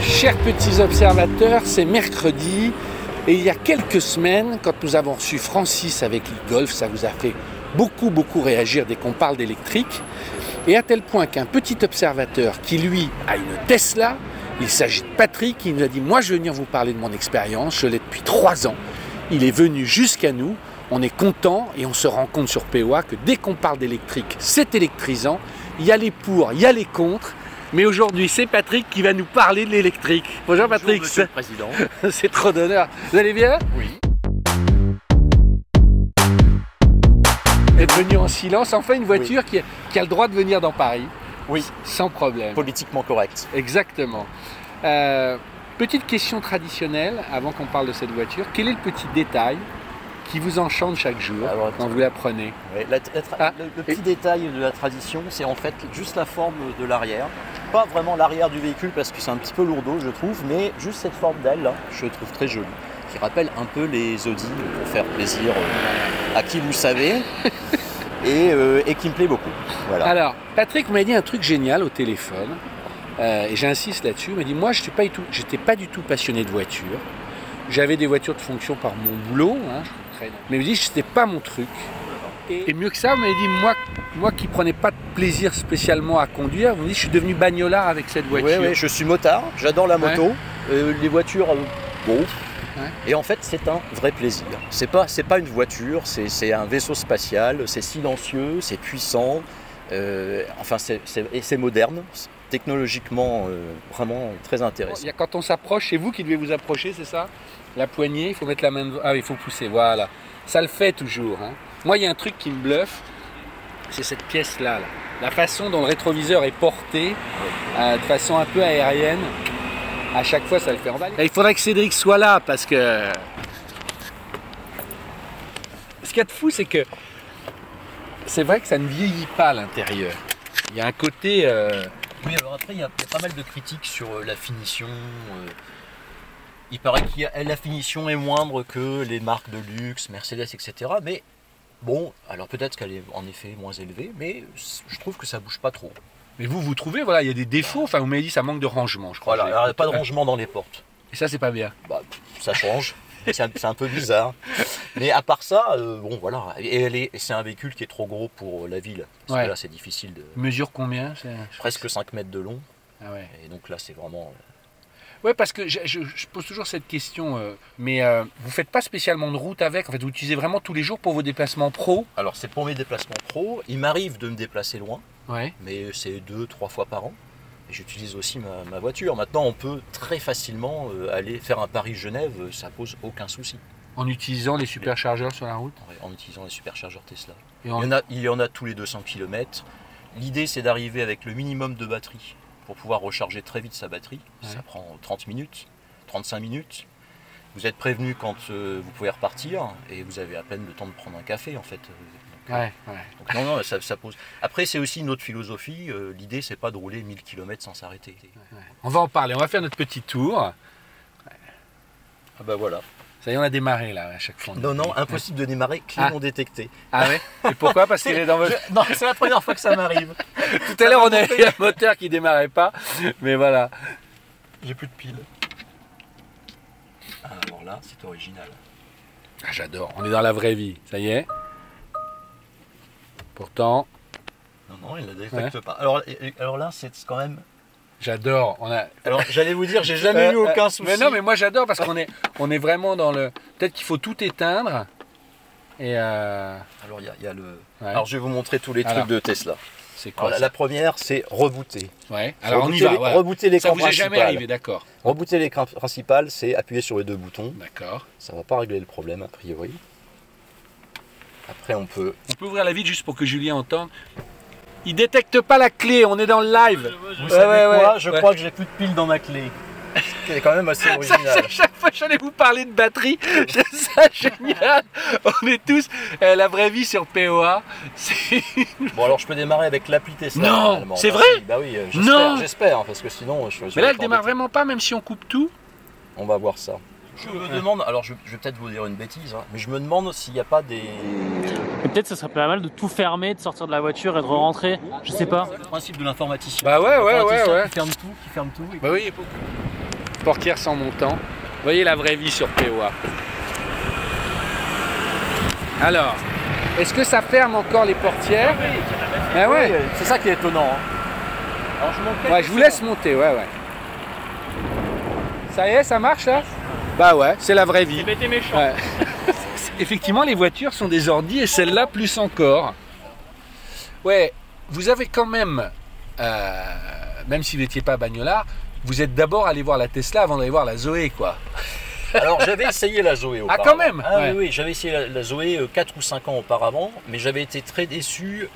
Chers petits observateurs, c'est mercredi et il y a quelques semaines, quand nous avons reçu Francis avec e-Golf, ça vous a fait beaucoup réagir dès qu'on parle d'électrique. Et à tel point qu'un petit observateur qui lui a une Tesla, il s'agit de Patrick, il nous a dit « Moi je vais venir vous parler de mon expérience, je l'ai depuis 3 ans ». Il est venu jusqu'à nous, on est content et on se rend compte sur POA que dès qu'on parle d'électrique, c'est électrisant. Il y a les pour, il y a les contre. Mais aujourd'hui, c'est Patrick qui va nous parler de l'électrique. Bonjour Patrick. Bonjour Monsieur le Président. C'est trop d'honneur. Vous allez bien? Oui. Être venu en silence, enfin une voiture qui a le droit de venir dans Paris. Oui. Sans problème. Politiquement correct. Exactement. Petite question traditionnelle, avant qu'on parle de cette voiture. Quel est le petit détail qui vous enchante chaque jour quand vous la prenez? Oui, le petit détail de la tradition, c'est en fait juste la forme de l'arrière. Pas vraiment l'arrière du véhicule parce que c'est un petit peu lourdeau, je trouve, mais juste cette forme d'aile là, je trouve très jolie. Qui rappelle un peu les Audi pour faire plaisir à qui vous savez et qui me plaît beaucoup. Voilà. Alors, Patrick m'a dit un truc génial au téléphone et j'insiste là-dessus. Il m'a dit moi, je n'étais pas du tout passionné de voiture. J'avais des voitures de fonction par mon boulot, hein, mais il me dit que c'était pas mon truc. Et mieux que ça, il m'a dit moi qui prenais pas de plaisir spécialement à conduire, il me dit je suis devenu bagnolard avec cette voiture. Oui, je suis motard, j'adore la moto, les voitures, bon. Ouais. Et en fait, c'est un vrai plaisir. C'est pas une voiture, c'est un vaisseau spatial, c'est silencieux, c'est puissant, enfin c'est moderne. Technologiquement vraiment très intéressant. Quand on s'approche, c'est vous qui devez vous approcher, c'est ça? La poignée, il faut mettre la main devant. Ah, il faut pousser, voilà. Ça le fait toujours. Hein. Moi, il y a un truc qui me bluffe, c'est cette pièce-là. Là. La façon dont le rétroviseur est porté, de façon un peu aérienne. À chaque fois, ça le fait emballer. Et il faudrait que Cédric soit là, parce que... Ce qu'il y a de fou, c'est que... C'est vrai que ça ne vieillit pas à l'intérieur. Il y a un côté... Oui, alors après, il y a pas mal de critiques sur la finition. Il paraît que la finition est moindre que les marques de luxe, Mercedes, etc. Mais bon, alors peut-être qu'elle est en effet moins élevée, mais je trouve que ça bouge pas trop. Mais vous trouvez, voilà, il y a des défauts, enfin vous m'avez dit ça manque de rangement, je crois. Voilà, alors il n'y a pas de rangement dans les portes. Et ça, c'est pas bien. Bah, ça change, c'est un peu bizarre. Mais à part ça, bon voilà, et c'est un véhicule qui est trop gros pour la ville. Parce que là, c'est difficile de... Mesure combien? Presque 5 mètres de long. Ah ouais. Et donc là, c'est vraiment... Ouais, parce que je pose toujours cette question, mais vous faites pas spécialement de route avec, en fait, vous utilisez vraiment tous les jours pour vos déplacements pro? Alors c'est pour mes déplacements pro, il m'arrive de me déplacer loin, mais c'est 2-3 fois par an, et j'utilise aussi ma voiture. Maintenant on peut très facilement aller faire un Paris-Genève, ça pose aucun souci. En utilisant les superchargeurs sur la route? En utilisant les superchargeurs Tesla. Et il y en a tous les 200 km. L'idée c'est d'arriver avec le minimum de batterie, pour pouvoir recharger très vite sa batterie. Ça prend 30 minutes, 35 minutes. Vous êtes prévenu quand vous pouvez repartir et vous avez à peine le temps de prendre un café en fait. Donc non, ça pose. Après c'est aussi une autre philosophie, l'idée c'est pas de rouler 1000 km sans s'arrêter. On va en parler, on va faire notre petit tour. Ah bah voilà. Ça y est, on a démarré là à chaque fois. Non, impossible de démarrer, clé non détectée. Ah ouais? Et pourquoi? Parce qu'il est dans votre... Non, c'est la première fois que ça m'arrive. Tout à l'heure, on avait un moteur qui démarrait pas, mais voilà. J'ai plus de piles. Alors là, c'est original. Ah, j'adore, on est dans la vraie vie, ça y est. Pourtant... Non, il ne la détecte pas. Alors là, c'est quand même... J'adore. Alors j'allais vous dire, j'ai jamais eu aucun souci. Mais non, mais moi j'adore parce qu'on est vraiment dans le... Peut-être qu'il faut tout éteindre. Et Alors il y a le... Alors je vais vous montrer tous les trucs de Tesla. C'est quoi? La première, c'est rebooter. Ouais. Alors on y va. Rebooter l'écran principal. Ça vous est jamais arrivé, d'accord. Rebooter l'écran principal, c'est appuyer sur les 2 boutons. D'accord. Ça va pas régler le problème a priori. Après on peut... On peut ouvrir la vitre juste pour que Julien entende. Il détecte pas la clé, on est dans le live. Vous savez quoi? Je crois que j'ai plus de piles dans ma clé. Ce qui est quand même assez original. À chaque fois que j'allais vous parler de batterie, je trouve ça génial. On est tous la vraie vie sur POA. Bon alors je peux démarrer avec l'appli Tesla. Non, c'est vrai? Bah oui, j'espère, parce que sinon... Mais là elle démarre vraiment pas, même si on coupe tout? On va voir ça. Je me demande, alors je vais peut-être vous dire une bêtise, mais je me demande s'il n'y a pas des... Et peut-être ça serait pas mal de tout fermer, de sortir de la voiture et de rentrer, je sais pas. C'est le principe de l'informaticien. Bah ouais. Qui ferme tout. Bah oui, il faut... portières sans montant. Vous voyez la vraie vie sur POA. Alors, est-ce que ça ferme encore les portières? Ah ouais. C'est ça qui est étonnant. Hein. Alors, Ouais, je vous laisse monter, ouais. Ça y est, ça marche là? Bah ouais, c'est la vraie vie. C'est bête et méchant. Ouais. Effectivement, les voitures sont des ordis et celle-là plus encore. Ouais, vous avez quand même, même si vous n'étiez pas bagnolard, vous êtes d'abord allé voir la Tesla avant d'aller voir la Zoé, quoi. Alors j'avais essayé la Zoé auparavant. Ah, quand même. Ah ouais. oui, j'avais essayé la Zoé 4 ou 5 ans auparavant, mais j'avais été très déçu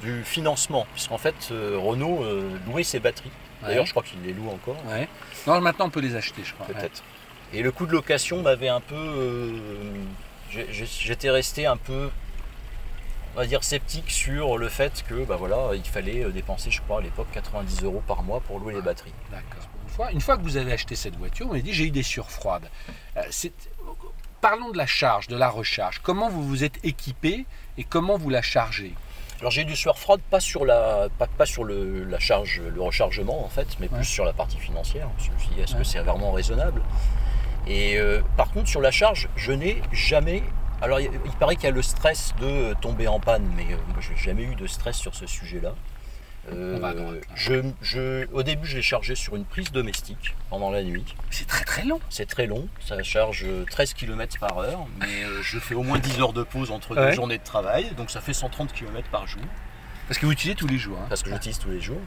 du financement, puisqu'en fait Renault louait ses batteries. D'ailleurs, Ouais. je crois qu'il les loue encore. Ouais. Non, maintenant on peut les acheter, je crois. Peut-être. Et le coût de location m'avait un peu... j'étais resté un peu, on va dire, sceptique sur le fait que bah voilà, il fallait dépenser, je crois, à l'époque 90 € par mois pour louer les batteries. D'accord. Une fois que vous avez acheté cette voiture, on m'a dit j'ai eu des surfroides. Parlons de la charge, de la recharge. Comment vous vous êtes équipé et comment vous la chargez? Alors j'ai eu du surfroid, pas sur la charge, le rechargement en fait, mais plus sur la partie financière. Je me suis dit, est-ce que c'est vraiment raisonnable? Et par contre, sur la charge, je n'ai jamais... Alors il paraît qu'il y a le stress de tomber en panne, mais moi je n'ai jamais eu de stress sur ce sujet-là. Au début, je l'ai chargé sur une prise domestique pendant la nuit. C'est très très long. C'est très long, ça charge 13 km par heure, mais je fais au moins 10 heures de pause entre deux journées de travail, donc ça fait 130 km par jour. Parce que vous utilisez tous les jours. Hein. Parce que j'utilise tous les jours.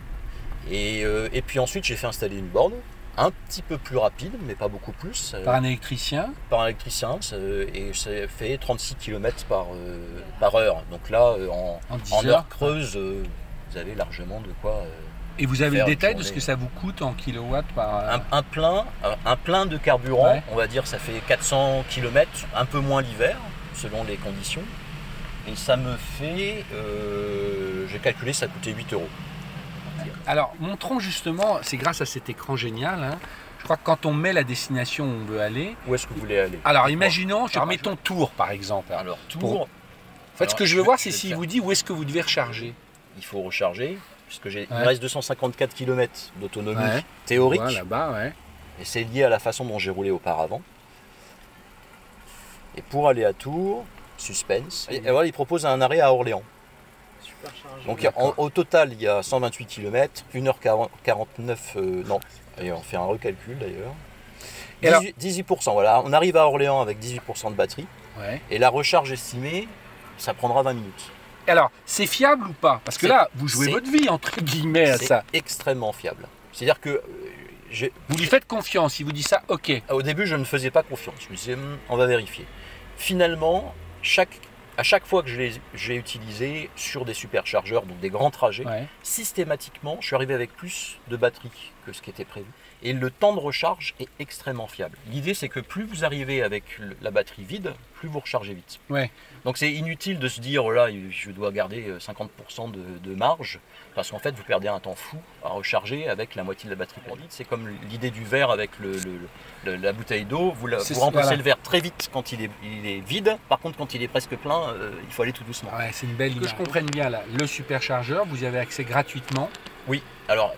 Et puis ensuite, j'ai fait installer une borne, un petit peu plus rapide, mais pas beaucoup plus. Par un électricien? Par un électricien, et ça fait 36 km par heure. Donc là, en heure creuse, vous avez largement de quoi... Et vous avez le détail de ce que ça vous coûte en kilowatts par... Un plein de carburant, on va dire, ça fait 400 km, un peu moins l'hiver, selon les conditions. Et ça me fait, j'ai calculé, ça coûtait 8 €. Alors, montrons justement, c'est grâce à cet écran génial, hein, je crois que quand on met la destination où on veut aller... Où est-ce que vous voulez aller? Alors, imaginons, mettons Tours par exemple. Alors, Tours... En fait, ce que je veux voir, c'est s'il vous dit où est-ce que vous devez recharger. Il faut recharger, puisque il me reste 254 km d'autonomie théorique. Voilà, là-bas, Et c'est lié à la façon dont j'ai roulé auparavant. Et pour aller à Tours, suspense. Et voilà, il propose un arrêt à Orléans. Donc au total, il y a 128 km, 1h49, non, et on fait un recalcul d'ailleurs. 18%, voilà, on arrive à Orléans avec 18% de batterie. Et la recharge estimée, ça prendra 20 minutes. Alors, c'est fiable ou pas? Parce que là, vous jouez votre vie, entre guillemets, à ça. C'est extrêmement fiable. C'est-à-dire que... vous lui faites confiance, il vous dit ça, ok. Au début, je ne faisais pas confiance. Je me disais, on va vérifier. Finalement, à chaque fois que j'ai utilisé sur des superchargeurs, donc des grands trajets, systématiquement, je suis arrivé avec plus de batterie que ce qui était prévu. Et le temps de recharge est extrêmement fiable. L'idée, c'est que plus vous arrivez avec la batterie vide, plus vous rechargez vite. Donc c'est inutile de se dire, oh là, je dois garder 50% de marge, parce qu'en fait, vous perdez un temps fou à recharger avec la moitié de la batterie pour litre. C'est comme l'idée du verre avec la bouteille d'eau. Vous remplacez le verre très vite quand il est vide. Par contre, quand il est presque plein, il faut aller tout doucement. C'est une belle idée. Que je comprenne bien, là, le superchargeur, vous y avez accès gratuitement? Oui, alors...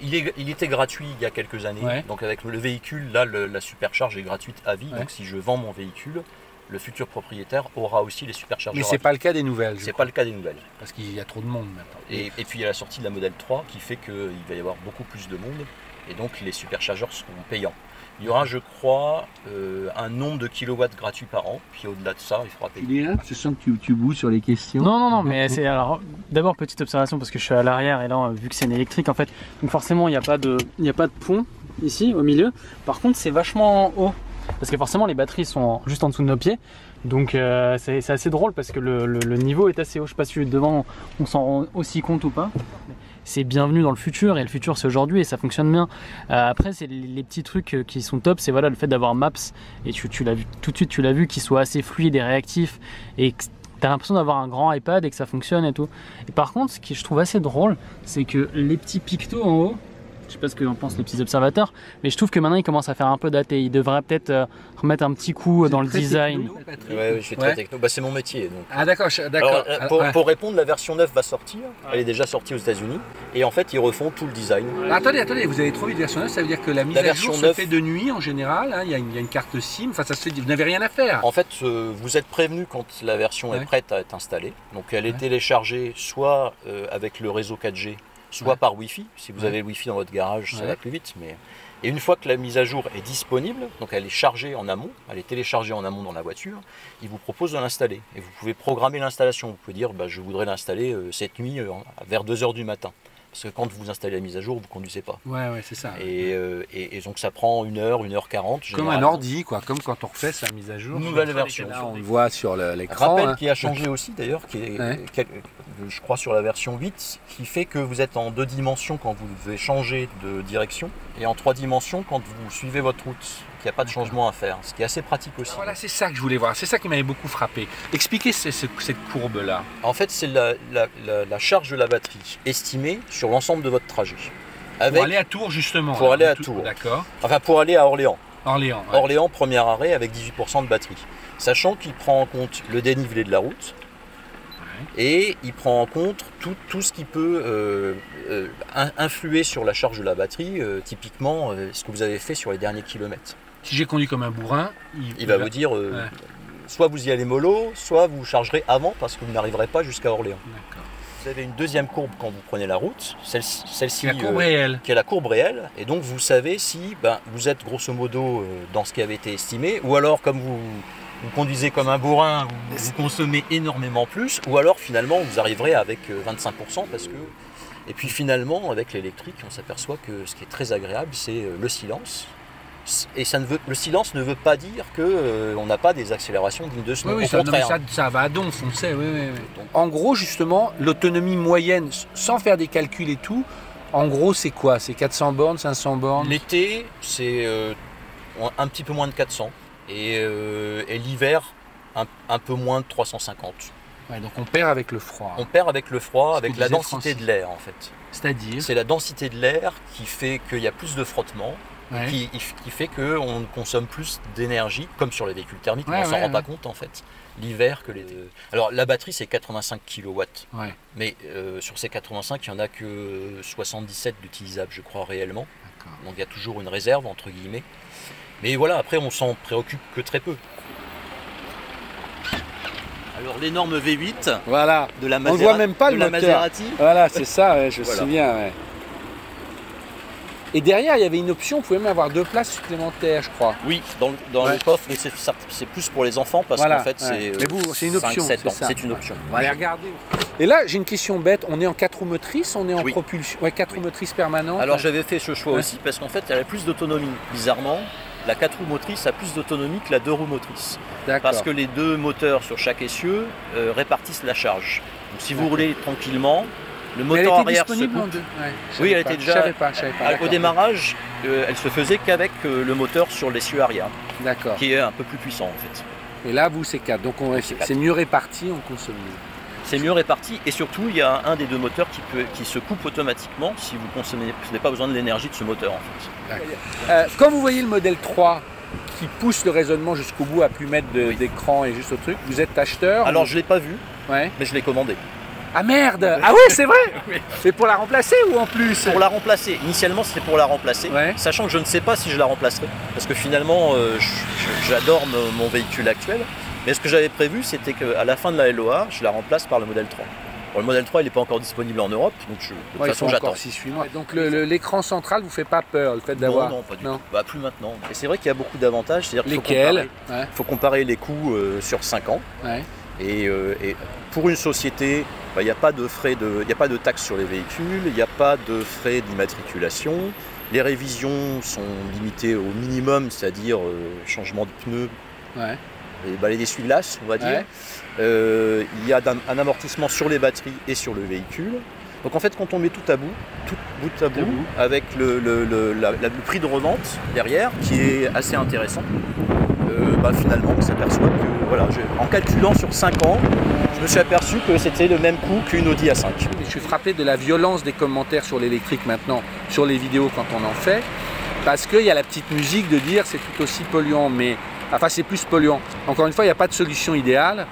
Il était gratuit il y a quelques années, donc avec le véhicule, là la supercharge est gratuite à vie, donc si je vends mon véhicule, le futur propriétaire aura aussi les superchargeurs. Mais c'est pas le cas des nouvelles. C'est pas le cas des nouvelles. Parce qu'il y a trop de monde maintenant. Et puis il y a la sortie de la modèle 3 qui fait qu'il va y avoir beaucoup plus de monde, et donc les superchargeurs seront payants. Il y aura, je crois, un nombre de kilowatts gratuits par an, puis au-delà de ça, il faudra payer. Je sens que tu bouges sur les questions. Non, mais c'est alors d'abord petite observation parce que je suis à l'arrière et là vu que c'est une électrique en fait, donc forcément il n'y a pas de pont ici au milieu. Par contre c'est vachement haut parce que forcément les batteries sont juste en dessous de nos pieds. Donc c'est assez drôle parce que le niveau est assez haut. Je sais pas si devant on s'en rend aussi compte ou pas. C'est bienvenu dans le futur et le futur c'est aujourd'hui et ça fonctionne bien. Après c'est les petits trucs qui sont top, c'est voilà le fait d'avoir Maps et tu l'as vu tout de suite, tu l'as vu qu'il soit assez fluide et réactif et que tu as l'impression d'avoir un grand iPad et que ça fonctionne et tout. Et par contre ce qui je trouve assez drôle c'est que les petits pictos en haut, Je sais pas ce que en pensent les petits observateurs, mais je trouve que maintenant il commence à faire un peu daté. Il devrait peut-être remettre un petit coup dans le design. Ouais, je suis très techno. Bah, c'est mon métier. Donc. Ah d'accord, d'accord. Pour répondre, la version 9 va sortir. Elle est déjà sortie aux États-Unis. Et en fait, ils refont tout le design. Attendez, vous avez trop vite version 9, ça veut dire que la mise à jour se fait de nuit en général. Hein, il y a une carte SIM. Enfin, ça se fait. Vous n'avez rien à faire. En fait, vous êtes prévenu quand la version est prête à être installée. Donc, elle est téléchargée soit avec le réseau 4G, soit par Wi-Fi. Si vous avez le Wi-Fi dans votre garage, ça va plus vite. Et une fois que la mise à jour est disponible, donc elle est chargée en amont, elle est téléchargée en amont dans la voiture, il vous propose de l'installer. Et vous pouvez programmer l'installation. Vous pouvez dire, je voudrais l'installer cette nuit vers 2 h du matin. Parce que quand vous installez la mise à jour, vous ne conduisez pas. Ouais, c'est ça. Et donc ça prend 1 heure, 1h40. Comme un ordi, quoi. Comme quand on refait sa mise à jour. Une nouvelle version. Là, on le voit sur l'écran. Rappel qui a changé aussi d'ailleurs, je crois sur la version 8, qui fait que vous êtes en 2 dimensions quand vous devez changer de direction, et en 3 dimensions quand vous suivez votre route. Il n'y a pas de changement à faire, ce qui est assez pratique aussi. Voilà, c'est ça que je voulais voir, c'est ça qui m'avait beaucoup frappé. Expliquez cette courbe-là. En fait, c'est la charge de la batterie estimée sur l'ensemble de votre trajet. Pour aller à Tours, justement. Pour aller à Tours. D'accord. Enfin, pour aller à Orléans. Orléans, Orléans, premier arrêt avec 18% de batterie. Sachant qu'il prend en compte le dénivelé de la route, et il prend en compte tout ce qui peut influer sur la charge de la batterie, typiquement ce que vous avez fait sur les derniers kilomètres. Si j'ai conduit comme un bourrin, il va vous dire soit vous y allez mollo, soit vous chargerez avant parce que vous n'arriverez pas jusqu'à Orléans. Vous avez une deuxième courbe quand vous prenez la route, celle-ci la courbe réelle. Qui est la courbe réelle, et donc vous savez si vous êtes grosso modo dans ce qui avait été estimé, ou alors comme vous conduisez comme un bourrin, vous consommez énormément plus, ou alors finalement vous arriverez avec 25% parce que... Et puis finalement avec l'électrique on s'aperçoit que ce qui est très agréable c'est le silence. Et le silence ne veut pas dire qu'on n'a pas des accélérations dignes de ce nom. Oui, ça va à donf, on sait. Oui. Donc, en gros, justement, l'autonomie moyenne, sans faire des calculs et tout, en gros, c'est quoi? C'est 400 bornes, 500 bornes? L'été, c'est un petit peu moins de 400. Et l'hiver, un peu moins de 350. Ouais, donc on perd avec le froid. On perd avec le froid, avec la densité de l'air en fait. C'est-à-dire? C'est la densité de l'air qui fait qu'il y a plus de frottement. Qui fait qu'on consomme plus d'énergie, comme sur les véhicules thermiques, on ne s'en rend pas compte en fait, l'hiver que l'été. Alors la batterie c'est 85 kW, mais sur ces 85, il n'y en a que 77 d'utilisables je crois réellement, donc il y a toujours une réserve entre guillemets. Mais voilà, après on s'en préoccupe que très peu. Alors l'énorme V8 de la Maserati. On ne voit même pas le moteur. Maserati. Voilà, c'est ça, je me souviens. Ouais. Et derrière, il y avait une option, vous pouvez même avoir 2 places supplémentaires, je crois. Oui, dans le coffre, mais c'est plus pour les enfants parce qu'en fait, c'est une option. 5-7 ans, c'est une option. On va aller regarder. Et là, j'ai une question bête, on est en 4 roues motrices, on est en propulsion, 4 roues motrices permanentes. Alors j'avais fait ce choix aussi parce qu'en fait, elle a plus d'autonomie. Bizarrement, la 4 roues motrices a plus d'autonomie que la 2 roues motrices. Parce que les 2 moteurs sur chaque essieu répartissent la charge. Donc si vous roulez tranquillement, le moteur arrière se coupe. Oui, elle était déjà. Je savais pas. Au démarrage, elle se faisait qu'avec le moteur sur l'essieu arrière. D'accord. Qui est un peu plus puissant en fait. Et là, vous, c'est 4. Donc c'est mieux réparti, on consomme mieux. C'est mieux réparti et surtout, il y a un des 2 moteurs qui se coupe automatiquement si vous consommez. Vous n'avez pas besoin de l'énergie de ce moteur en fait. Quand vous voyez le modèle 3 qui pousse le raisonnement jusqu'au bout à plus mettre d'écran et juste au truc, vous êtes acheteur? Alors je ne l'ai pas vu, mais je l'ai commandé. Ah merde! Ah oui, c'est vrai! C'est pour la remplacer ou en plus? Pour la remplacer. Initialement, c'était pour la remplacer, sachant que je ne sais pas si je la remplacerai. Parce que finalement, j'adore mon véhicule actuel. Mais ce que j'avais prévu, c'était qu'à la fin de la LOA, je la remplace par le modèle 3. Bon, le modèle 3, il n'est pas encore disponible en Europe, donc de toute façon, j'attends. 6-8 mois. Donc l'écran central vous fait pas peur, le fait d'avoir... Non, pas du tout. Bah, plus maintenant. Et c'est vrai qu'il y a beaucoup d'avantages. Lesquels? Il faut comparer les coûts sur 5 ans. Et pour une société, il n'y a pas de frais il n'y a pas de taxes sur les véhicules, il n'y a pas de frais d'immatriculation. Les révisions sont limitées au minimum, c'est-à-dire changement de pneus, et balais d'essuie-glace, on va dire. Il y a un amortissement sur les batteries et sur le véhicule. Donc en fait, quand on met tout bout à bout, avec le prix de revente derrière, qui est assez intéressant, finalement on s'aperçoit que, voilà, en calculant sur 5 ans, je me suis aperçu que c'était le même coût qu'une Audi A5. Je suis frappé de la violence des commentaires sur l'électrique maintenant, sur les vidéos quand on en fait, parce qu'il y a la petite musique de dire c'est tout aussi polluant, mais enfin c'est plus polluant. Encore une fois, il n'y a pas de solution idéale.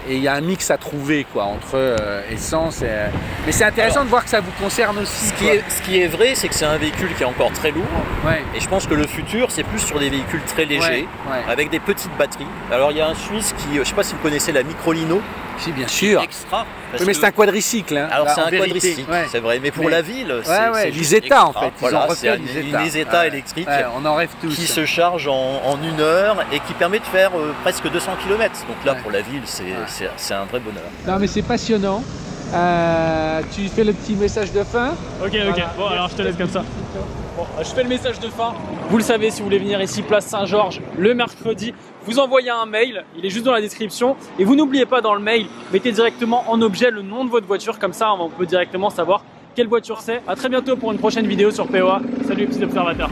Et il y a un mix à trouver quoi, entre essence et... Mais c'est intéressant de voir que ça vous concerne aussi. Ce qui est vrai, c'est que c'est un véhicule qui est encore très lourd. Ouais. Et je pense que le futur, c'est plus sur des véhicules très légers, avec des petites batteries. Alors il y a un Suisse qui, je ne sais pas si vous connaissez la Microlino. Si, bien sûr. Extra. Oui, mais c'est un quadricycle. Hein. Alors c'est un quadricycle, c'est vrai. Mais pour la ville, c'est l'Isetta en fait. Voilà, c'est une Isetta électrique on en rêve tous. Qui se charge en 1 heure et qui permet de faire presque 200 km. Donc là, pour la ville, c'est un vrai bonheur. Non, mais c'est passionnant. Tu fais le petit message de fin. Ok. Bon, alors je te laisse comme ça. Bon, je fais le message de fin. Vous le savez, si vous voulez venir ici, place Saint-Georges, le mercredi, vous envoyez un mail, il est juste dans la description. Et vous n'oubliez pas dans le mail, mettez directement en objet le nom de votre voiture, comme ça on peut directement savoir quelle voiture c'est. A très bientôt pour une prochaine vidéo sur POA. Salut les petits observateurs.